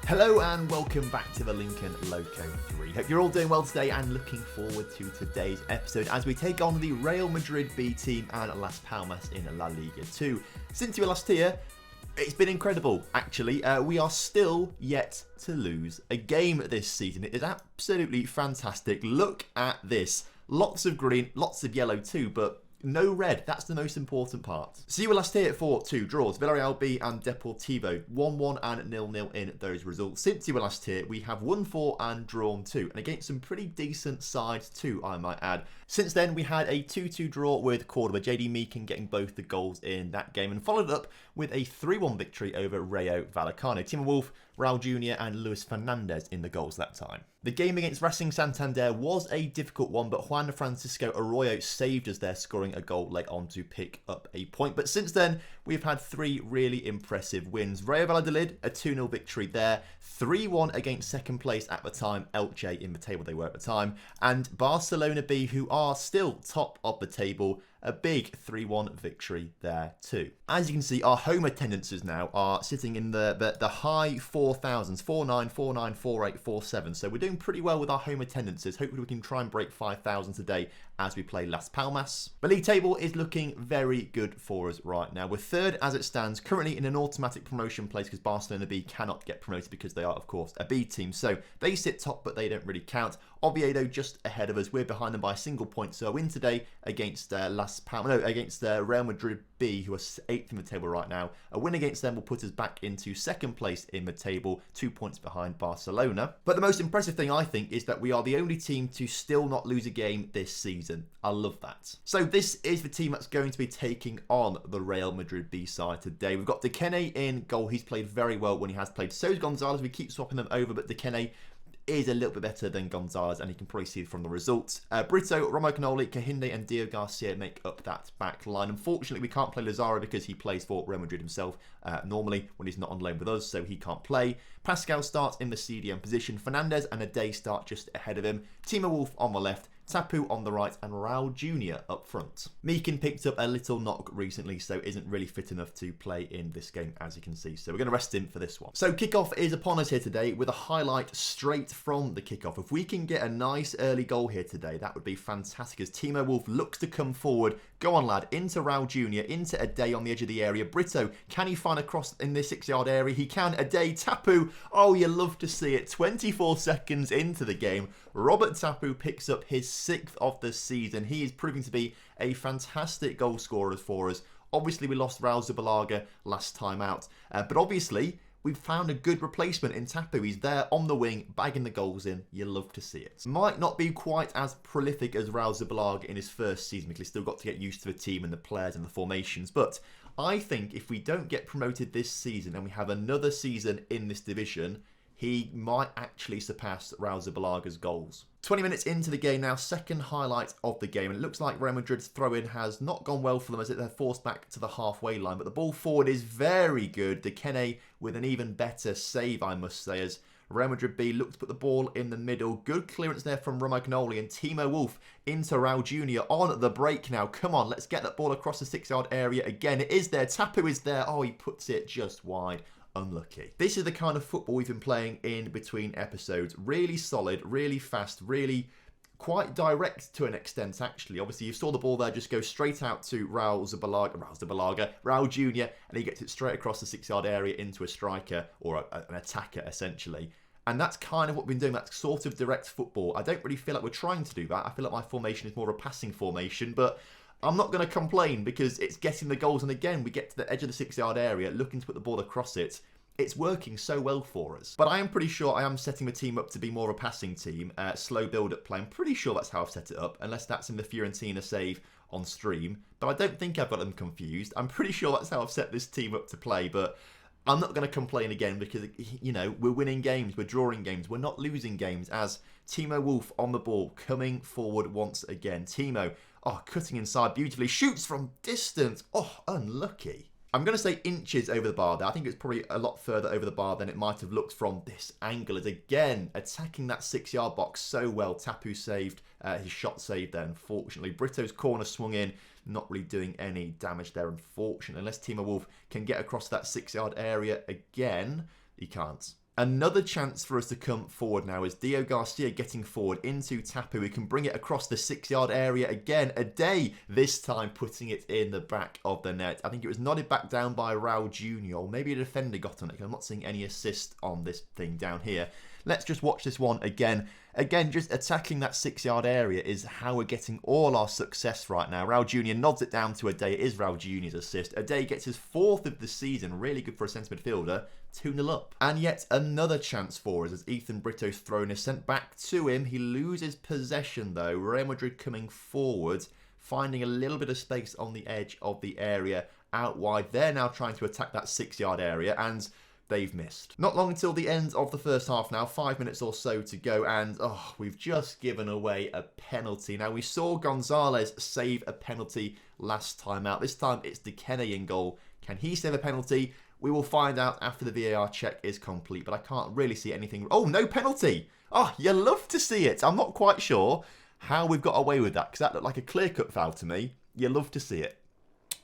Hello and welcome back to the Lincoln Loco 3. Hope you're all doing well today and looking forward to today's episode as we take on the Real Madrid B team and Las Palmas in La Liga 2. Since you were last here, it's been incredible, actually. We are still yet to lose a game this season. It is absolutely fantastic. Look at this. Lots of green, lots of yellow too, but no red. That's the most important part. So you were last here for 2 draws. Villarreal B and Deportivo 1-1 and 0-0 in those results. Since you were last here, we have won 4 and drawn 2. And against some pretty decent sides too, I might add. Since then, we had a 2-2 draw with Cordoba. JD Meakin getting both the goals in that game. And followed up with a 3-1 victory over Rayo Vallecano. Timo Wolf, Raul Jr. and Luis Fernandez in the goals that time. The game against Racing Santander was a difficult one, but Juan Francisco Arroyo saved us there, scoring a goal late on to pick up a point. But since then, we've had 3 really impressive wins. Rayo Valladolid, a 2-0 victory there. 3-1 against second place at the time, Elche in the table they were at the time. And Barcelona B, who are still top of the table, a big 3-1 victory there too. As you can see, our home attendances now are sitting in the high 4,000s, 49, 49, 48, 47. So we're doing pretty well with our home attendances. Hopefully we can try and break 5,000 today as we play Las Palmas. The league table is looking very good for us right now. We're third as it stands, currently in an automatic promotion place because Barcelona B cannot get promoted because they are, of course, a B team. So they sit top, but they don't really count. Oviedo just ahead of us. We're behind them by a single point. So a win today against Real Madrid B, who are 8th in the table right now. A win against them will put us back into second place in the table, 2 points behind Barcelona. But the most impressive thing, I think, is that we are the only team to still not lose a game this season. I love that. So this is the team that's going to be taking on the Real Madrid B side today. We've got Dekene in goal. He's played very well when he has played. So is Gonzalez. We keep swapping them over, but Dekene is a little bit better than Gonzalez, and you can probably see it from the results. Brito, Romo Canoli, Cahinde and Dio Garcia make up that back line. Unfortunately, we can't play Lazaro because he plays for Real Madrid himself normally when he's not on loan with us, so he can't play. Pascal starts in the CDM position. Fernandez and Ade start just ahead of him. Timo Wolf on the left. Tapu on the right and Raul Jr. up front. Meakin picked up a little knock recently, so isn't really fit enough to play in this game, as you can see. So we're going to rest him for this one. So kickoff is upon us here today with a highlight straight from the kickoff. If we can get a nice early goal here today, that would be fantastic as Timo Wolf looks to come forward. Go on, lad. Into Raul Jr., into Ade on the edge of the area. Brito, can he find a cross in the 6-yard area? He can. Ade, Tapu. Oh, you love to see it. 24 seconds into the game, Robert Tapu picks up his 6th of the season. He is proving to be a fantastic goal scorer for us. Obviously, we lost Raul Zubilaga last time out. But obviously, we've found a good replacement in Tapu. He's there on the wing, bagging the goals in. You love to see it. Might not be quite as prolific as Raul Zubilaga in his first season because he's still got to get used to the team and the players and the formations. But I think if we don't get promoted this season and we have another season in this division, he might actually surpass Raul Zubilaga's goals. 20 minutes into the game now, second highlight of the game. And it looks like Real Madrid's throw-in has not gone well for them as they're forced back to the halfway line. But the ball forward is very good. Dekene with an even better save, I must say, as Real Madrid B look to put the ball in the middle. Good clearance there from Romagnoli and Timo Wolf into Raul Jr. on the break now. Come on, let's get that ball across the 6-yard area again. It is there. Tapu is there. Oh, he puts it just wide. Unlucky. This is the kind of football we've been playing in between episodes. Really solid, really fast, really quite direct to an extent, actually. Obviously, you saw the ball there just go straight out to Raul Jr., and he gets it straight across the 6-yard area into a striker or an attacker, essentially. And that's kind of what we've been doing, that sort of direct football. I don't really feel like we're trying to do that. I feel like my formation is more a passing formation, but I'm not going to complain because it's getting the goals. And again, we get to the edge of the 6-yard area, looking to put the ball across it. It's working so well for us. But I am pretty sure I am setting the team up to be more of a passing team. Slow build-up play. I'm pretty sure that's how I've set it up, unless that's in the Fiorentina save on stream. But I don't think I've got them confused. I'm pretty sure that's how I've set this team up to play. But I'm not going to complain again because, you know, we're winning games. We're drawing games. We're not losing games as Timo Wolf on the ball, coming forward once again. Timo, oh, cutting inside beautifully. Shoots from distance. Oh, unlucky. I'm going to say inches over the bar there. I think it's probably a lot further over the bar than it might have looked from this angle. As again, attacking that 6-yard box so well. Tapu saved his shot saved there, unfortunately. Brito's corner swung in, not really doing any damage there, unfortunately. Unless Timo Wolf can get across that 6-yard area again. He can't. Another chance for us to come forward now is Dio Garcia getting forward into Tapu. We can bring it across the 6-yard area again. A day, this time putting it in the back of the net. I think it was nodded back down by Raul Jr. Or maybe a defender got on it. I'm not seeing any assist on this thing down here. Let's just watch this one again. Again, just attacking that 6-yard area is how we're getting all our success right now. Raul Jr. nods it down to Ade. It is Raul Jr.'s assist. Ade gets his 4th of the season. Really good for a centre midfielder. 2-0 up. And yet another chance for us as Ethan Brito's thrown is sent back to him. He loses possession though. Real Madrid coming forward, finding a little bit of space on the edge of the area out wide. They're now trying to attack that 6-yard area and they've missed. Not long until the end of the first half now, 5 minutes or so to go, and we've just given away a penalty. Now, we saw Gonzalez save a penalty last time out. This time it's Dikene in goal. Can he save a penalty? We will find out after the VAR check is complete, but I can't really see anything. Oh, no penalty! Oh, you love to see it. I'm not quite sure how we've got away with that, because that looked like a clear-cut foul to me. You love to see it.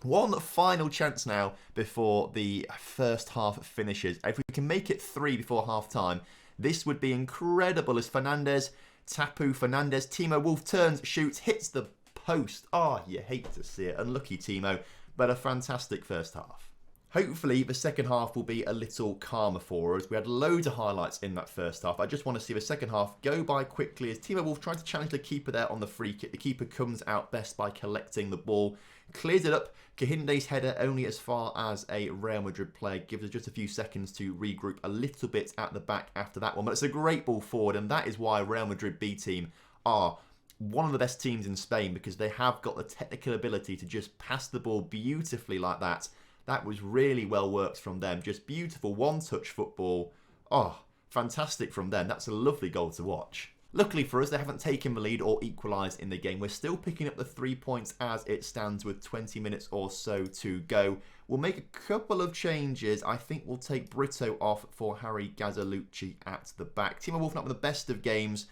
One final chance now before the first half finishes. If we can make it 3 before half-time, this would be incredible as Fernandez, Timo Wolf turns, shoots, hits the post. Oh, you hate to see it. Unlucky Timo, but a fantastic first half. Hopefully, the second half will be a little calmer for us. We had loads of highlights in that first half. I just want to see the second half go by quickly as Timo Wolf tried to challenge the keeper there on the free kick. The keeper comes out best by collecting the ball, clears it up. Kahinde's header only as far as a Real Madrid player. Gives us just a few seconds to regroup a little bit at the back after that one. But it's a great ball forward, and that is why Real Madrid B team are one of the best teams in Spain, because they have got the technical ability to just pass the ball beautifully like that. That was really well worked from them. Just beautiful one-touch football. Oh, fantastic from them. That's a lovely goal to watch. Luckily for us, they haven't taken the lead or equalised in the game. We're still picking up the 3 points as it stands with 20 minutes or so to go. We'll make a couple of changes. I think we'll take Brito off for Harry Gazzalucci at the back. Timo Wolf not with the best of games.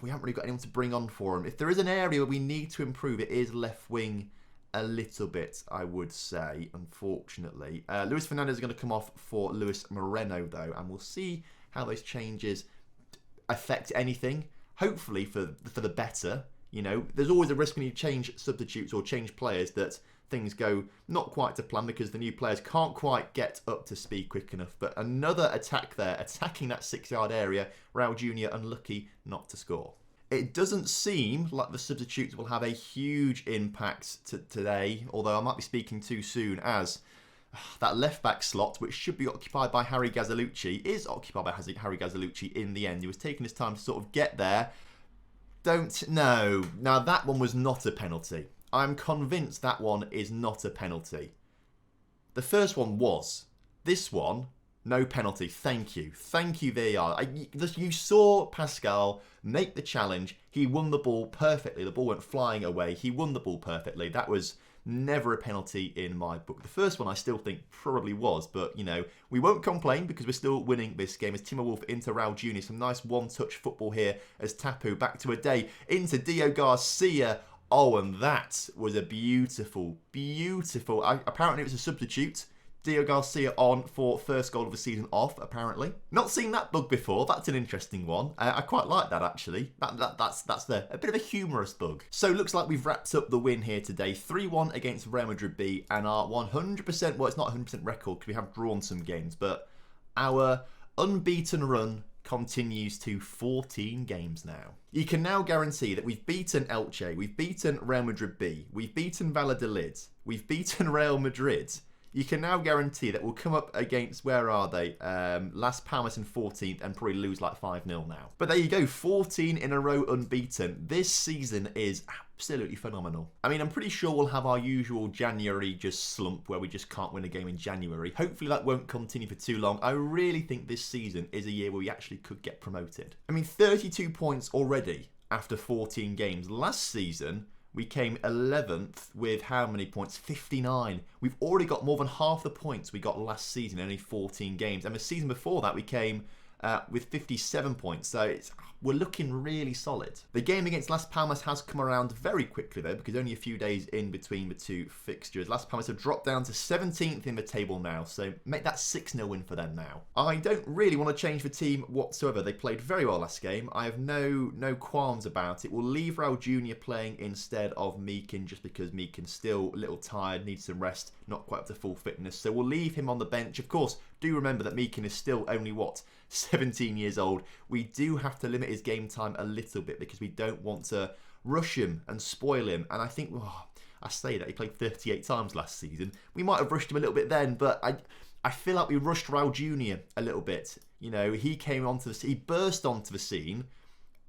We haven't really got anyone to bring on for him. If there is an area where we need to improve, it is left wing a little bit, I would say, unfortunately. Luis Fernandez is going to come off for Luis Moreno, though, and we'll see how those changes affect anything. Hopefully for the better. You know, there's always a risk when you change substitutes or change players that things go not quite to plan because the new players can't quite get up to speed quick enough. But another attack there, attacking that 6-yard area. Raul Jr. unlucky not to score. It doesn't seem like the substitutes will have a huge impact today, although I might be speaking too soon, as that left-back slot, which should be occupied by Harry Gazzalucci, is occupied by Harry Gazzalucci in the end. He was taking his time to sort of get there. No. Now, that one was not a penalty. I'm convinced that one is not a penalty. The first one was. This one, no penalty. Thank you. Thank you, VAR. You saw Pascal make the challenge. He won the ball perfectly. The ball went flying away. He won the ball perfectly. That was never a penalty in my book. The first one I still think probably was, but, you know, we won't complain because we're still winning this game as Timo Wolf into Raul Jr. Some nice one-touch football here as Tapu back to Ade into Dio Garcia. Oh, and that was a beautiful. Apparently it was a substitute. Dio Garcia on for first goal of the season off, apparently. Not seen that bug before. That's an interesting one. I quite like that, actually. That's a bit of a humorous bug. So, looks like we've wrapped up the win here today. 3-1 against Real Madrid B, and our 100%, well, it's not 100% record because we have drawn some games, but our unbeaten run continues to 14 games now. You can now guarantee that we've beaten Elche, we've beaten Real Madrid B, we've beaten Valladolid, we've beaten Real Madrid. You can now guarantee that we'll come up against, where are they? Las Palmas in 14th and probably lose like 5-0 now. But there you go, 14 in a row unbeaten. This season is absolutely phenomenal. I mean, I'm pretty sure we'll have our usual January just slump where we just can't win a game in January. Hopefully that won't continue for too long. I really think this season is a year where we actually could get promoted. I mean, 32 points already after 14 games. Last season, we came 11th with how many points? 59. We've already got more than half the points we got last season in only 14 games. And the season before that, we came with 57 points. So it's we're looking really solid. The game against Las Palmas has come around very quickly though, because only a few days in between the two fixtures. Las Palmas have dropped down to 17th in the table now, so make that 6-0 win for them now. I don't really want to change the team whatsoever. They played very well last game. I have no qualms about it. We'll leave Raul Jr. playing instead of Meakin, just because Meakin's still a little tired, needs some rest, not quite up to full fitness. So we'll leave him on the bench. Of course, do remember that Meakin is still only, 17 years old. We do have to limit his game time a little bit because we don't want to rush him and spoil him. And I think, I say that, he played 38 times last season. We might have rushed him a little bit then, but I feel like we rushed Raul Jr. a little bit. You know, he burst onto the scene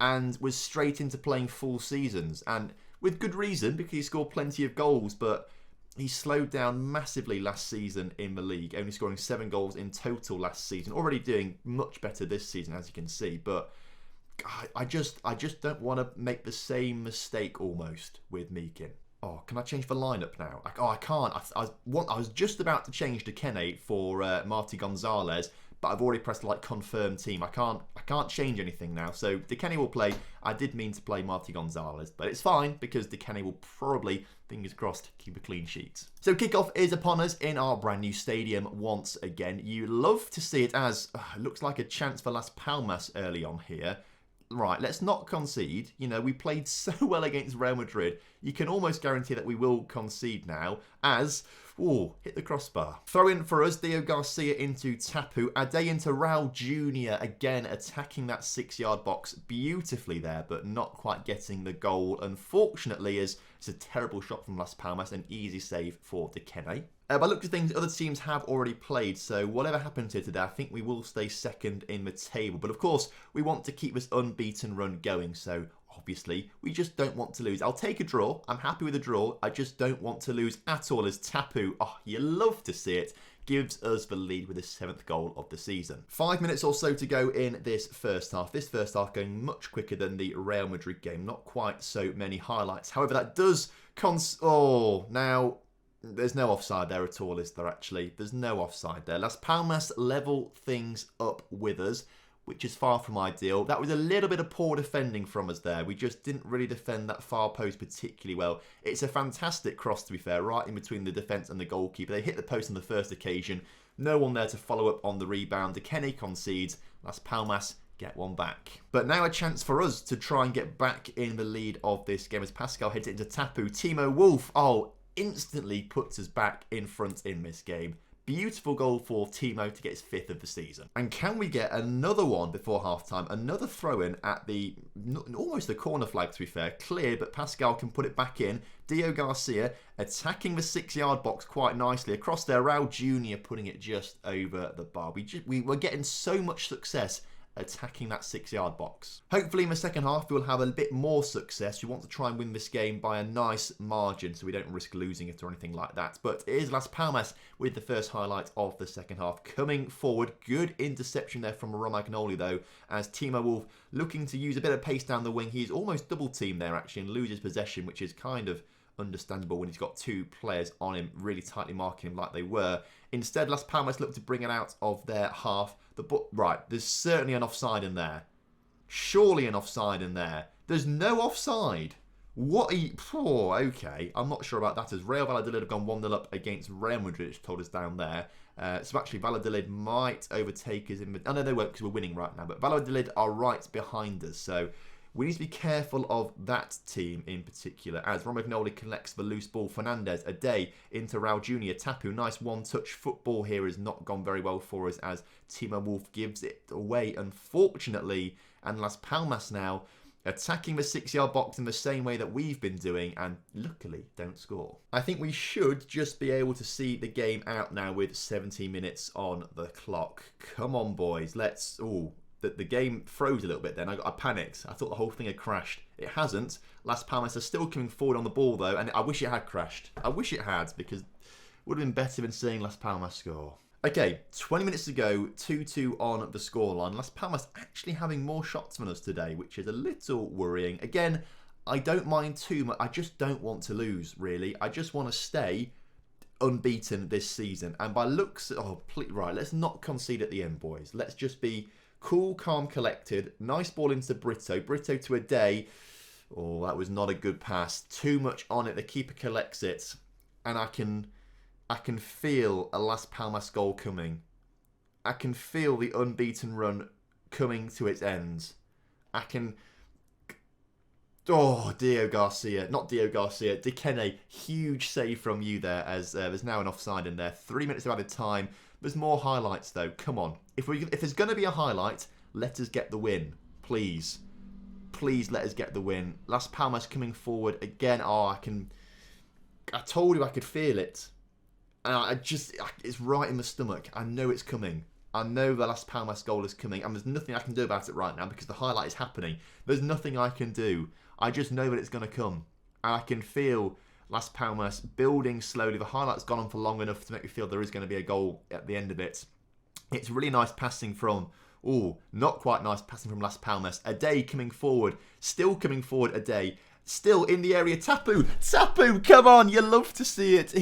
and was straight into playing full seasons. And with good reason, because he scored plenty of goals, but he slowed down massively last season in the league, only scoring 7 goals in total last season. Already doing much better this season, as you can see. But I just don't want to make the same mistake almost with Meakin. Oh, can I change the lineup now? I can't. I was just about to change to Kene for Marti Gonzalez, but I've already pressed like confirm team. I can't change anything now. So Dekene will play. I did mean to play Marti Gonzalez, but it's fine because Dekene will probably, fingers crossed, keep a clean sheet. So kickoff is upon us in our brand new stadium once again. You love to see it as looks like a chance for Las Palmas early on here. Right, let's not concede. You know, we played so well against Real Madrid. You can almost guarantee that we will concede now as, hit the crossbar. Throw in for us, Dio Garcia into Tapu. Ade into Raul Jr. again, attacking that 6-yard box beautifully there, but not quite getting the goal. Unfortunately, as it's a terrible shot from Las Palmas, an easy save for Dekene. By look at things, other teams have already played, so whatever happens here today, I think we will stay second in the table. But of course, we want to keep this unbeaten run going, so obviously, we just don't want to lose. I'll take a draw. I'm happy with a draw. I just don't want to lose at all as Tapu, you love to see it, gives us the lead with his 7th goal of the season. 5 minutes or so to go in this first half. This first half going much quicker than the Real Madrid game. Not quite so many highlights. However, that does now there's no offside there at all, is there actually? There's no offside there. Las Palmas level things up with us, which is far from ideal. That was a little bit of poor defending from us there. We just didn't really defend that far post particularly well. It's a fantastic cross, to be fair, right in between the defence and the goalkeeper. They hit the post on the first occasion. No one there to follow up on the rebound. Dekene concedes. Las Palmas get one back. But now a chance for us to try and get back in the lead of this game as Pascal heads it into Tapu. Timo Wolf, instantly puts us back in front in this game. Beautiful goal for Timo to get his 5th of the season. And can we get another one before half-time? Another throw-in at the, almost the corner flag to be fair. Clear, but Pascal can put it back in. Dio Garcia attacking the 6-yard box quite nicely. Across there, Raul Jr. putting it just over the bar. We were getting so much success attacking that 6-yard box. Hopefully in the second half we'll have a bit more success. We want to try and win this game by a nice margin so we don't risk losing it or anything like that. But it is Las Palmas with the first highlight of the second half coming forward. Good interception there from Romagnoli though, as Timo Wolf looking to use a bit of pace down the wing. He's almost double teamed there actually and loses possession, which is kind of understandable when he's got 2 players on him really tightly marking him like they were. Instead, Las Palmas look to bring it out of their half. Right, there's certainly an offside in there. Surely an offside in there. There's no offside. What are you... okay. I'm not sure about that, as Real Valladolid have gone 1-0 up against Real Madrid, which told us down there. So actually, Valladolid might overtake us in the... no, they won't because we're winning right now. But Valladolid are right behind us, so we need to be careful of that team in particular, as Romagnoli collects the loose ball. Fernandez, Ade into Raul Jr. Tapu, nice one-touch football here has not gone very well for us as Timo Wolf gives it away, unfortunately. And Las Palmas now attacking the 6-yard box in the same way that we've been doing and luckily don't score. I think we should just be able to see the game out now with 70 minutes on the clock. Come on, boys. Let's... The game froze a little bit then. I panicked. I thought the whole thing had crashed. It hasn't. Las Palmas are still coming forward on the ball though, and I wish it had crashed. I wish it had, because it would have been better than seeing Las Palmas score. Okay, 20 minutes to go, 2-2 on the scoreline. Las Palmas actually having more shots than us today, which is a little worrying. Again, I don't mind too much. I just don't want to lose, really. I just want to stay unbeaten this season. And by looks... right, let's not concede at the end, boys. Let's just be Cool, calm, collected. Nice ball into Brito. Brito to a day. Oh, that was not a good pass. Too much on it. The keeper collects it. And I can feel a Las Palmas goal coming. I can feel the unbeaten run coming to its end. Oh, Dio Garcia. Not Dio Garcia. Dikene. Huge save from you there, as there's now an offside in there. 3 minutes of added time. There's more highlights, though. Come on. If there's going to be a highlight, let us get the win. Please. Please let us get the win. Las Palmas coming forward again. Oh, I told you I could feel it. And it's right in the stomach. I know it's coming. I know the Las Palmas goal is coming. And there's nothing I can do about it right now because the highlight is happening. There's nothing I can do. I just know that it's going to come. And I can feel Las Palmas building slowly. The highlight's gone on for long enough to make me feel there is going to be a goal at the end of it. It's really nice passing from... Oh, not quite nice passing from Las Palmas. A day coming forward. Still coming forward a day. Still in the area. Tapu! Tapu! Come on! You love to see it.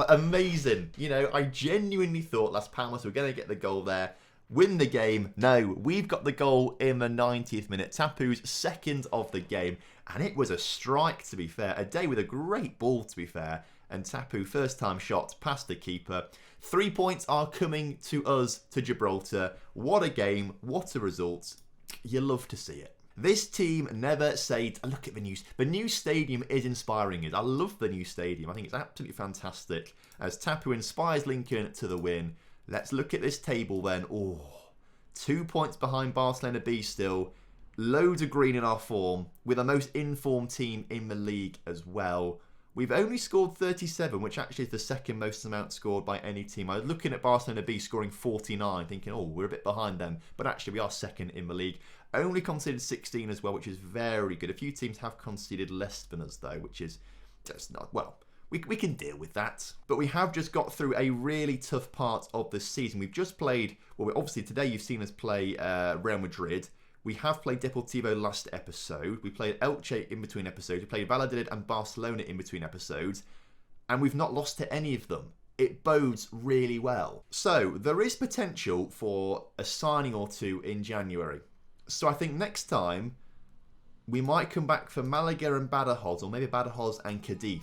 Amazing. You know, I genuinely thought Las Palmas were going to get the goal there. Win the game. No, we've got the goal in the 90th minute. Tapu's second of the game. And it was a strike, to be fair. A day with a great ball, to be fair. And Tapu, first time shot past the keeper. 3 points are coming to us, to Gibraltar. What a game. What a result. You love to see it. This team never said, look at the news. The new stadium is inspiring us. I love the new stadium. I think it's absolutely fantastic. As Tapu inspires Lincoln to the win. Let's look at this table then. Oh, 2 points behind Barcelona B still. Loads of green in our form. With the most informed team in the league as well. We've only scored 37, which actually is the second most amount scored by any team. I was looking at Barcelona B scoring 49, thinking, oh, we're a bit behind them. But actually, we are second in the league. Only conceded 16 as well, which is very good. A few teams have conceded less than us, though, which is just not... Well, we can deal with that. But we have just got through a really tough part of the season. We've just played... Well, obviously, today you've seen us play Real Madrid. We have played Deportivo last episode. We played Elche in between episodes. We played Valladolid and Barcelona in between episodes. And we've not lost to any of them. It bodes really well. So, there is potential for a signing or two in January. So I think next time, we might come back for Malaga and Badajoz, or maybe Badajoz and Cadiz,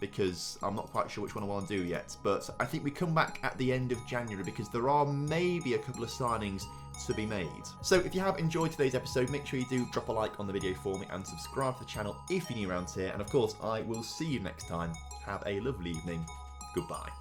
because I'm not quite sure which one I want to do yet. But I think we come back at the end of January, because there are maybe a couple of signings to be made. So if you have enjoyed today's episode, make sure you do drop a like on the video for me and subscribe to the channel if you're new around here. And of course, I will see you next time. Have a lovely evening. Goodbye.